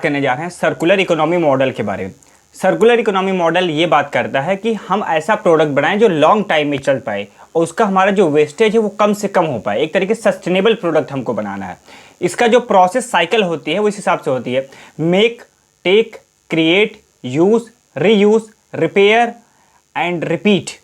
बात करने जा रहे हैं सर्कुलर इकोनॉमी मॉडल के बारे में। सर्कुलर इकोनॉमी मॉडल ये बात करता है कि हम ऐसा प्रोडक्ट बनाएं जो लॉन्ग टाइम में चल पाए और उसका हमारा जो वेस्टेज है वो कम से कम हो पाए। एक तरीके से सस्टेनेबल प्रोडक्ट हमको बनाना है। इसका जो प्रोसेस साइकिल होती है वो इस हिसाब से होती है: make, take, create, use, reuse, repair and repeat.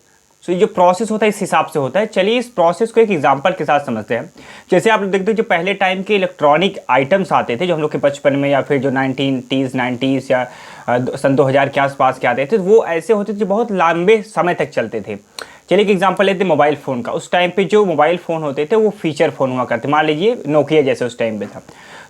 तो ये जो प्रोसेस होता है इस हिसाब से होता है। चलिए इस प्रोसेस को एक एग्जांपल के साथ समझते हैं। जैसे आप लोग देखते हो जो पहले टाइम के इलेक्ट्रॉनिक आइटम्स आते थे जो हम लोग के बचपन में, या फिर जो 1990s या सन 2000 के आसपास के आते थे, वो ऐसे होते थे जो बहुत लंबे समय तक चलते थे। चलिए एक एग्जांपल लेते हैं मोबाइल फ़ोन का। उस टाइम पे जो मोबाइल फ़ोन होते थे वो फीचर फ़ोन हुआ करते, मान लीजिए नोकिया जैसे उस टाइम पे था।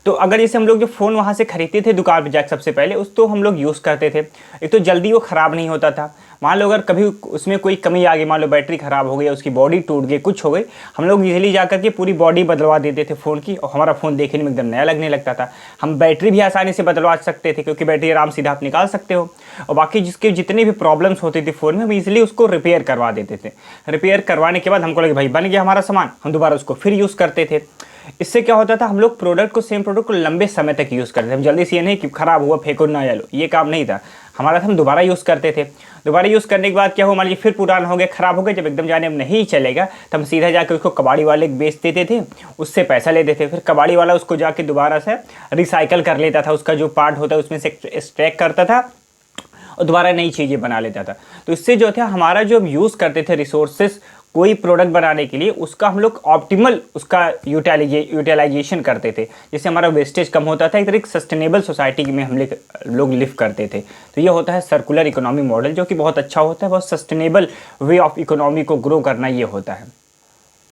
तो अगर जैसे हम लोग जो फ़ोन वहाँ से खरीदते थे दुकान पर जाकर, सबसे पहले उस तो हम लोग यूज़ करते थे। एक तो जल्दी वो ख़राब नहीं होता था। मान लो अगर कभी उसमें कोई कमी आ गई, मान लो बैटरी ख़राब हो गई, उसकी बॉडी टूट गई, कुछ हो गई, हम लोग इजीली जा करके पूरी बॉडी बदलवा देते थे फ़ोन की और हमारा फ़ोन देखने में एकदम नया लगने लगता था। हम बैटरी भी आसानी से बदलवा सकते थे क्योंकि बैटरी आराम सीधा आप निकाल सकते हो। और बाकी जिसके जितने भी प्रॉब्लम्स होती थी फ़ोन में, हम ईजिली उसको रिपेयर करवा देते थे। रिपेयर करवाने के बाद हमको लगे भाई बन गया हमारा सामान, हम दोबारा उसको फिर यूज़ करते थे। इससे क्या होता था, हम लोग सेम प्रोडक्ट को लंबे समय तक यूज़ करते थे। हम जल्दी से ये नहीं कि ख़राब हुआ फेंको ना, लो, ये काम नहीं था हमारा। हम दोबारा यूज़ करते थे। दोबारा यूज़ करने के बाद क्या हो, मान लीजिए फिर पुराना हो गया, ख़राब हो गया, जब एकदम जाने अब नहीं चलेगा तो हम सीधा जाकर उसको कबाड़ी वाले बेच देते थे, उससे पैसा लेते थे। फिर कबाड़ी वाला उसको जाके दोबारा से रिसाइकल कर लेता था, उसका जो पार्ट होता है उसमें से एक्सट्रैक्ट करता था और दोबारा नई चीज़ें बना लेता था। तो इससे जो था हमारा जो हम यूज़ करते थे रिसोर्सेस कोई प्रोडक्ट बनाने के लिए, उसका हम लोग ऑप्टिमल उसका यूटिलाइजेशन करते थे, जिससे हमारा वेस्टेज कम होता था। एक तरीके सस्टेनेबल सोसाइटी में हम लोग लिव करते थे। तो ये होता है सर्कुलर इकोनॉमी मॉडल, जो कि बहुत अच्छा होता है। बहुत सस्टेनेबल वे ऑफ इकोनॉमी को ग्रो करना ये होता है।